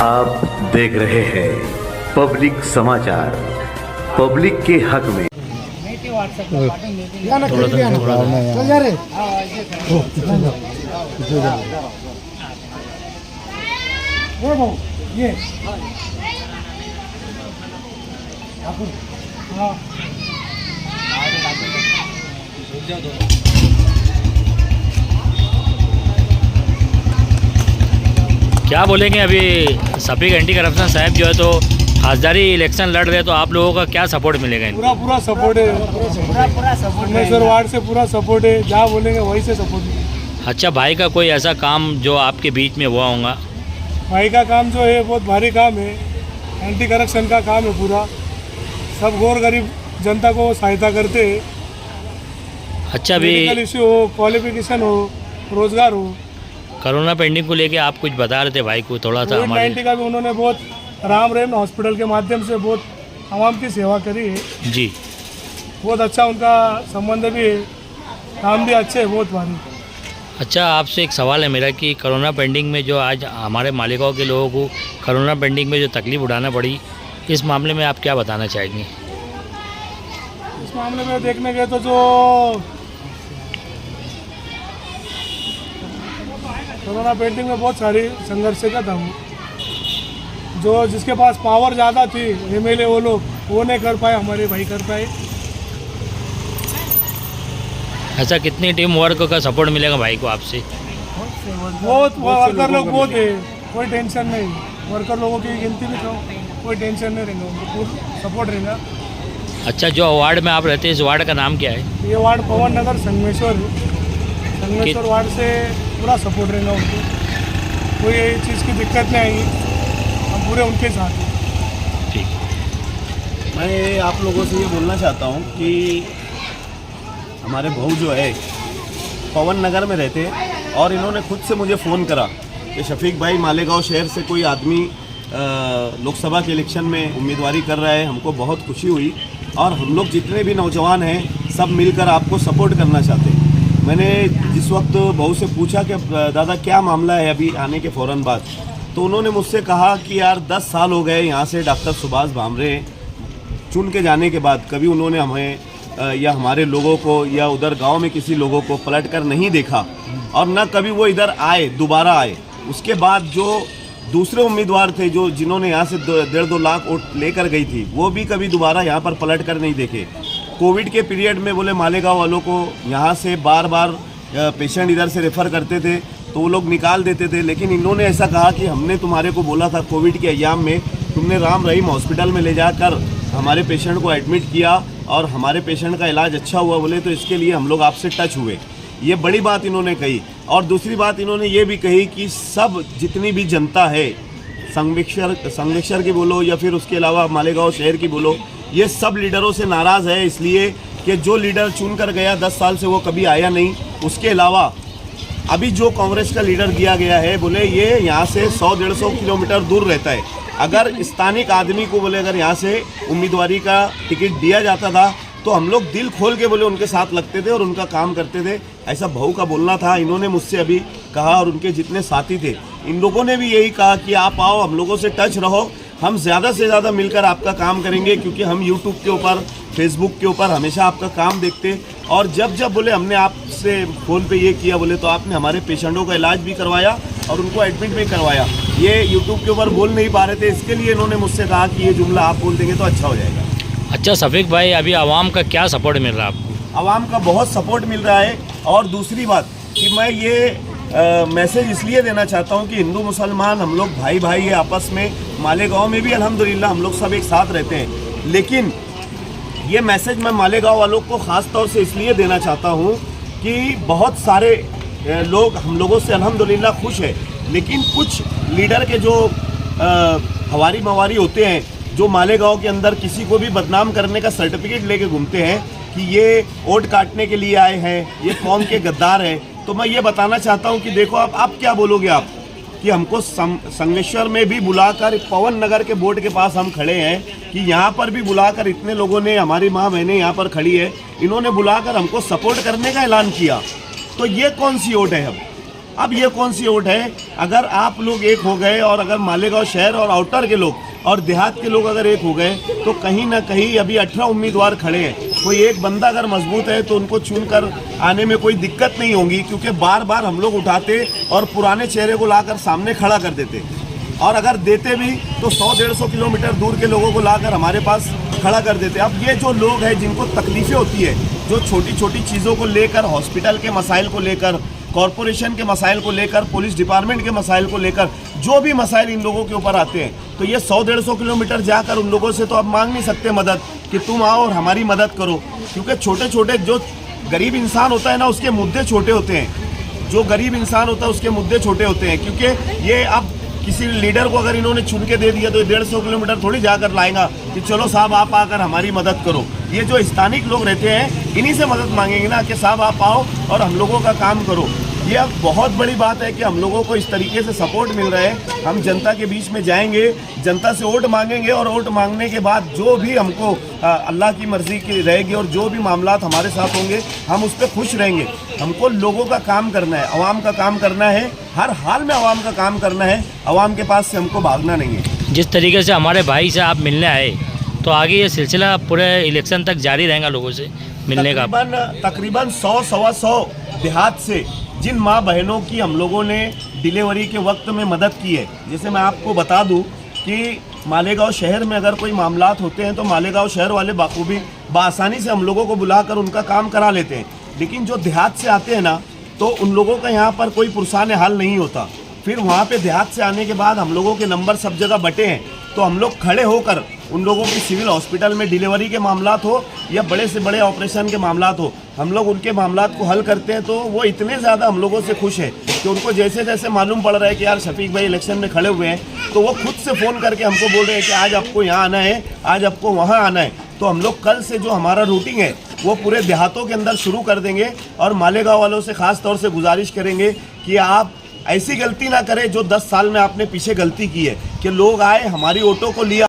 आप देख रहे हैं पब्लिक समाचार, पब्लिक के हक में। क्या बोलेंगे अभी शफीक एंटी करप्शन साहब जो है तो हाजदारी इलेक्शन लड़ रहे हैं, तो आप लोगों का क्या सपोर्ट मिलेगा इनको? पूरा सपोर्ट है, पूरा सपोर्ट वार्ड से पूरा सपोर्ट है, जहाँ बोलेंगे वहीं से सपोर्ट है। अच्छा, भाई का कोई ऐसा काम जो आपके बीच में हुआ होगा? भाई का काम जो है बहुत भारी काम है, एंटी करप्शन का काम है पूरा, सब गौर गरीब जनता को सहायता करते हैं। अच्छा, अभी मेडिकल इश्यू हो, क्वालिफिकेशन हो, रोजगार हो। कोरोना पेंडिंग को लेके आप कुछ बता रहे थे भाई को, थोड़ा सा हमारे। कोविड-19 का भी उन्होंने बहुत राम रहीम हॉस्पिटल के माध्यम से बहुत आवाम की सेवा करी है जी। बहुत अच्छा उनका संबंध भी है, काम भी अच्छे है बहुत भारी। अच्छा, आपसे एक सवाल है मेरा कि कोरोना पेंडिंग में जो आज हमारे मालेगांव के लोगों को कोरोना पेंडिंग में जो तकलीफ उठाना पड़ी, इस मामले में आप क्या बताना चाहेंगे? इस मामले में देखने गए तो जो कोरोना पेंटिंग में बहुत सारी संघर्ष का था, जो जिसके पास पावर ज़्यादा थी एमएलए वो लोग वो नहीं कर पाए, हमारे भाई कर पाए। ऐसा कितनी टीम वर्क का सपोर्ट मिलेगा भाई को आपसे? बहुत वर्कर लोग बहुत है, कोई टेंशन नहीं, वर्कर लोगों की गिनती भी तो कोई टेंशन नहीं रहेगा, उनको पूरा सपोर्ट रहेगा। अच्छा, जो वार्ड में आप रहते हैं इस वार्ड का नाम क्या है? ये वार्ड पवन नगर संगमेश्वर है, संगमेश्वर वार्ड से पूरा सपोर्ट रहेगा उनको, कोई चीज़ की दिक्कत नहीं आएगी, हम पूरे उनके साथ हैं। ठीक। मैं आप लोगों से ये बोलना चाहता हूँ कि हमारे बहू जो है पवन नगर में रहते हैं और इन्होंने खुद से मुझे फ़ोन करा कि शफीक भाई मालेगांव शहर से कोई आदमी लोकसभा के इलेक्शन में उम्मीदवारी कर रहा है, हमको बहुत खुशी हुई और हम लोग जितने भी नौजवान हैं सब मिलकर आपको सपोर्ट करना चाहते हैं। मैंने जिस वक्त बहू से पूछा कि दादा क्या मामला है अभी आने के फ़ौरन बाद, तो उन्होंने मुझसे कहा कि यार 10 साल हो गए यहाँ से डॉक्टर सुभाष भामरे चुन के जाने के बाद कभी उन्होंने हमें या हमारे लोगों को या उधर गांव में किसी लोगों को पलट कर नहीं देखा और न कभी वो इधर आए, दोबारा आए। उसके बाद जो दूसरे उम्मीदवार थे जो जिन्होंने यहाँ से 1.5-2 लाख वोट लेकर गई थी, वो भी कभी दोबारा यहाँ पर पलट कर नहीं देखे। कोविड के पीरियड में बोले मालेगांव वालों को यहाँ से बार बार पेशेंट इधर से रेफ़र करते थे तो वो लोग निकाल देते थे, लेकिन इन्होंने ऐसा कहा कि हमने तुम्हारे को बोला था कोविड के अय्याम में, तुमने राम रहीम हॉस्पिटल में ले जाकर हमारे पेशेंट को एडमिट किया और हमारे पेशेंट का इलाज अच्छा हुआ, बोले तो इसके लिए हम लोग आपसे टच हुए। ये बड़ी बात इन्होंने कही। और दूसरी बात इन्होंने ये भी कही कि सब जितनी भी जनता है संगमेश्वर की बोलो या फिर उसके अलावा मालेगांव शहर की बोलो, ये सब लीडरों से नाराज़ है, इसलिए कि जो लीडर चुन कर गया 10 साल से वो कभी आया नहीं। उसके अलावा अभी जो कांग्रेस का लीडर दिया गया है, बोले ये यहाँ से 100-150 किलोमीटर दूर रहता है। अगर स्थानिक आदमी को बोले अगर यहाँ से उम्मीदवारी का टिकट दिया जाता था तो हम लोग दिल खोल के बोले उनके साथ लगते थे और उनका काम करते थे, ऐसा बहू का बोलना था। इन्होंने मुझसे अभी कहा और उनके जितने साथी थे इन लोगों ने भी यही कहा कि आप आओ, हम लोगों से टच रहो, हम ज़्यादा से ज़्यादा मिलकर आपका काम करेंगे, क्योंकि हम यूट्यूब के ऊपर फेसबुक के ऊपर हमेशा आपका काम देखते। और जब जब बोले हमने आपसे फ़ोन पे ये किया, बोले तो आपने हमारे पेशेंटों का इलाज भी करवाया और उनको एडमिट भी करवाया। ये यूट्यूब के ऊपर बोल नहीं पा रहे थे, इसके लिए इन्होंने मुझसे कहा कि ये जुमला आप बोल देंगे तो अच्छा हो जाएगा। अच्छा शफीक भाई, अभी आवाम का क्या सपोर्ट मिल रहा है आपको? आवाम का बहुत सपोर्ट मिल रहा है। और दूसरी बात कि मैं ये मैसेज इसलिए देना चाहता हूँ कि हिंदू मुसलमान हम लोग भाई भाई है आपस में, मालेगांव में भी अल्हम्दुलिल्लाह हम लोग सब एक साथ रहते हैं। लेकिन ये मैसेज मैं मालेगांव वालों को ख़ास तौर से इसलिए देना चाहता हूँ कि बहुत सारे लोग हम लोगों से अल्हम्दुलिल्लाह खुश है, लेकिन कुछ लीडर के जो हवारी मवारी होते हैं, जो मालेगांव के अंदर किसी को भी बदनाम करने का सर्टिफिकेट लेके घूमते हैं कि ये वोट काटने के लिए आए हैं, ये कौम के गद्दार हैं। तो मैं ये बताना चाहता हूँ कि देखो आप क्या बोलोगे आप कि हमको संगमेश्वर में भी बुलाकर, पवन नगर के बोर्ड के पास हम खड़े हैं कि यहाँ पर भी बुलाकर इतने लोगों ने, हमारी माँ बहनें यहाँ पर खड़ी है, इन्होंने बुलाकर हमको सपोर्ट करने का ऐलान किया, तो ये कौन सी वोट है? अब ये कौन सी वोट है? अगर आप लोग एक हो गए और अगर मालेगांव शहर और आउटर के लोग और देहात के लोग अगर एक हो गए तो कहीं ना कहीं अभी 18 उम्मीदवार खड़े हैं, कोई एक बंदा अगर मजबूत है तो उनको चुनकर आने में कोई दिक्कत नहीं होगी, क्योंकि बार बार हम लोग उठाते और पुराने चेहरे को लाकर सामने खड़ा कर देते, और अगर देते भी तो 100-150 किलोमीटर दूर के लोगों को लाकर हमारे पास खड़ा कर देते। अब ये जो लोग हैं जिनको तकलीफें होती है, जो छोटी छोटी चीज़ों को लेकर, हॉस्पिटल के मसाइल को लेकर, कॉरपोरेशन के मसाइल को लेकर, पुलिस डिपार्टमेंट के मसाइल को लेकर, जो भी मसाइल इन लोगों के ऊपर आते हैं, तो ये 100-150 किलोमीटर जाकर उन लोगों से तो अब मांग नहीं सकते मदद कि तुम आओ और हमारी मदद करो, क्योंकि छोटे छोटे जो गरीब इंसान होता है ना, उसके मुद्दे छोटे होते हैं। जो गरीब इंसान होता है उसके मुद्दे छोटे होते हैं, क्योंकि ये अब किसी लीडर को अगर इन्होंने चुन के दे दिया तो 150 किलोमीटर थोड़ी जाकर लाएगा कि चलो साहब आप आकर हमारी मदद करो। ये जो स्थानिक लोग रहते हैं इन्हीं से मदद मांगेंगे ना कि साहब आप आओ और हम लोगों का काम करो। ये अब बहुत बड़ी बात है कि हम लोगों को इस तरीके से सपोर्ट मिल रहा है। हम जनता के बीच में जाएंगे, जनता से वोट मांगेंगे, और वोट मांगने के बाद जो भी हमको अल्लाह की मर्जी की रहेगी और जो भी मामलात हमारे साथ होंगे हम उस पर खुश रहेंगे। हमको लोगों का काम करना है, आवाम का काम करना है, हर हाल में आवाम का काम करना है, आवाम के पास से हमको भागना नहीं है। जिस तरीके से हमारे भाई से आप मिलने आए, तो आगे ये सिलसिला पूरे इलेक्शन तक जारी रहेगा लोगों से मिलने का? तकरीबन 100-125 देहात से जिन माँ बहनों की हम लोगों ने डिलीवरी के वक्त में मदद की है, जैसे मैं आपको बता दूं कि मालेगांव शहर में अगर कोई मामलात होते हैं तो मालेगांव शहर वाले बाखूबी बआसानी से हम लोगों को बुलाकर उनका काम करा लेते हैं, लेकिन जो देहात से आते हैं ना तो उन लोगों का यहाँ पर कोई पुरसाने हाल नहीं होता। फिर वहाँ पे देहात से आने के बाद हम लोगों के नंबर सब जगह बटे हैं, तो हम लोग खड़े होकर उन लोगों की सिविल हॉस्पिटल में डिलीवरी के मामलात हो या बड़े से बड़े ऑपरेशन के मामलात हो, हम लोग उनके मामलात को हल करते हैं। तो वो इतने ज़्यादा हम लोगों से खुश है कि उनको जैसे जैसे मालूम पड़ रहा है कि यार शफीक भाई इलेक्शन में खड़े हुए हैं, तो वो खुद से फ़ोन करके हमको बोल रहे हैं कि आज आपको यहाँ आना है, आज आपको वहाँ आना है। तो हम लोग कल से जो हमारा रूटीन है वो पूरे देहातों के अंदर शुरू कर देंगे, और मालेगांव वालों से ख़ास तौर से गुजारिश करेंगे कि आप ऐसी गलती ना करें जो 10 साल में आपने पीछे गलती की है, कि लोग आए हमारी ऑटो को लिया।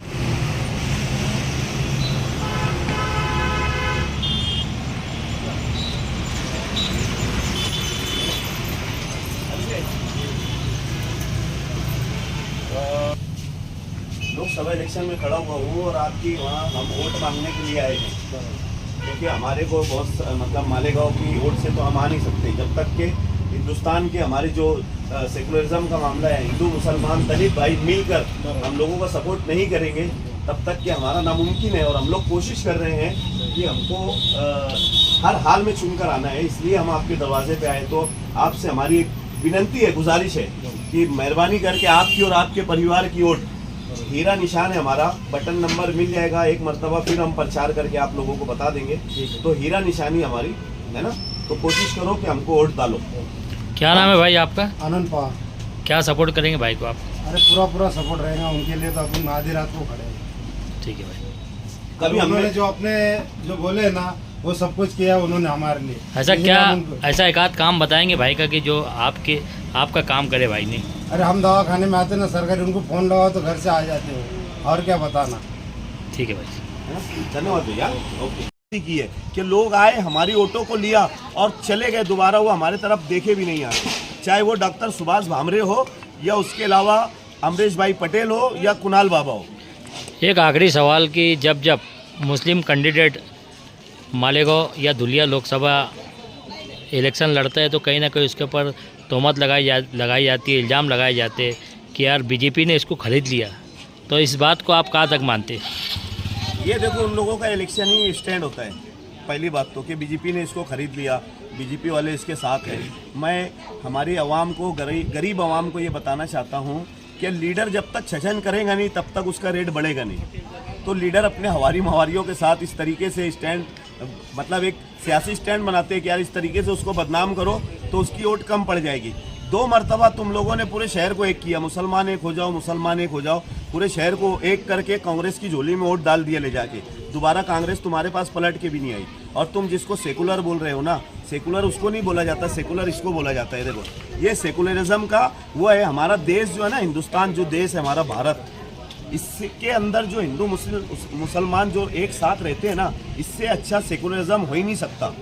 लोकसभा इलेक्शन में खड़ा हुआ हूँ और आपकी वहाँ हम वोट मांगने के लिए आए हैं, क्योंकि हमारे को बहुत मतलब मालेगांव की वोट से तो हम आ नहीं सकते जब तक कि हिंदुस्तान के हमारे जो सेकुलरिज्म का मामला है, हिंदू मुसलमान दलित भाई मिलकर हम लोगों का सपोर्ट नहीं करेंगे तब तक कि हमारा नामुमकिन है। और हम लोग कोशिश कर रहे हैं कि हमको हर हाल में चुनकर आना है, इसलिए हम आपके दरवाजे पे आए। तो आपसे हमारी एक विनंती है, गुजारिश है कि मेहरबानी करके आपकी और आपके परिवार की वोट, हीरा निशान है हमारा, बटन नंबर मिल जाएगा, एक मरतबा फिर हम प्रचार करके आप लोगों को बता देंगे। तो हीरा निशानी हमारी है ना, तो कोशिश करो कि हमको वोट डालो। क्या नाम है भाई आपका? आनंद पवार। क्या सपोर्ट करेंगे भाई को आप? अरे पूरा सपोर्ट रहेगा उनके लिए, तो अपन आधी रात को खड़े हैं। ठीक है भाई। कभी हमने जो अपने जो बोले ना वो सब कुछ किया उन्होंने हमारे लिए। ऐसा क्या, ऐसा एक आध काम बताएंगे भाई का कि जो आपका काम करे भाई ने? अरे हम दवाखाने में आते ना सरकारी, उनको फ़ोन लगाओ तो घर से आ जाते हो, और क्या बताना। ठीक है भाई, धन्यवाद भैया। ओके की है कि लोग आए हमारी ऑटो को लिया और चले गए, दोबारा वो हमारे तरफ देखे भी नहीं आए, चाहे वो डॉक्टर सुभाष भामरे हो या उसके अलावा अमरीश भाई पटेल हो या कुणाल बाबा हो। एक आखिरी सवाल कि जब मुस्लिम कैंडिडेट मालेगांव या धुलिया लोकसभा इलेक्शन लड़ता है तो कहीं ना कहीं उसके ऊपर तोहमत लगाई जाती है, इल्ज़ाम लगाए जाते हैं कि यार बीजेपी ने इसको खरीद लिया, तो इस बात को आप कहाँ तक मानते हैं? ये देखो उन लोगों का इलेक्शन ही स्टैंड होता है, पहली बात तो कि बीजेपी ने इसको खरीद लिया, बीजेपी वाले इसके साथ हैं। मैं हमारी आवाम को, गरीब आवाम को ये बताना चाहता हूँ कि लीडर जब तक छछन करेगा नहीं तब तक उसका रेट बढ़ेगा नहीं। तो लीडर अपने हवारी मवारियों के साथ इस तरीके से स्टैंड, मतलब एक सियासी स्टैंड बनाते हैं कि यार इस तरीके से उसको बदनाम करो तो उसकी वोट कम पड़ जाएगी। 2 मरतबा तुम लोगों ने पूरे शहर को एक किया, मुसलमान एक हो जाओ, मुसलमान एक हो जाओ, पूरे शहर को एक करके कांग्रेस की झोली में वोट डाल दिया ले जाके। दोबारा कांग्रेस तुम्हारे पास पलट के भी नहीं आई। और तुम जिसको सेकुलर बोल रहे हो ना, सेकुलर उसको नहीं बोला जाता, सेकुलर इसको बोला जाता है। देखो ये सेकुलरिज्म का वो है, हमारा देश जो है ना, हिंदुस्तान जो देश है हमारा भारत, इसके अंदर जो हिंदू मुसलमान जो एक साथ रहते हैं ना, इससे अच्छा सेकुलरिज्म हो ही नहीं सकता।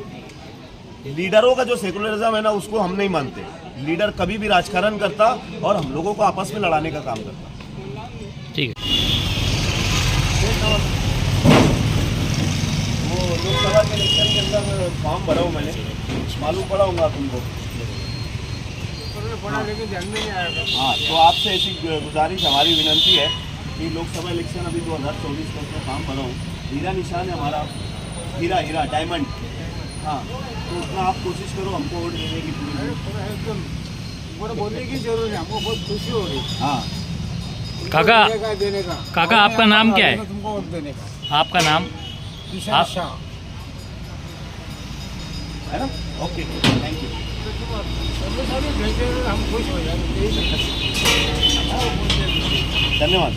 लीडरों का जो सेकुलरिज्म है ना उसको हम नहीं मानते। लीडर कभी भी राजकारण करता और हम लोगों को आपस में लड़ाने का काम करता। ठीक है। वो लोकसभा के इलेक्शन के अंदर फॉर्म भरा हूँ मैंने, मालूम पड़ा होगा तुमको। हाँ, तो आपसे ऐसी गुजारिश, हमारी विनंती है कि लोकसभा इलेक्शन अभी 2024 का उसमें फॉर्म भरा हूँ, हीरा निशान है हमारा, हीरा डायमंड। हाँ, तो उतना आप कोशिश करो हमको वोट देने की पूरी। एकदम बोलने की जरूरत है, हमको बहुत खुशी हो रही है काका देने का। काका आपका नाम क्या है? तुमको वोट देने का। आपका नाम? किशन शाह। है ना? Okay, thank you. हम खुश हो जाएंगे। धन्यवाद।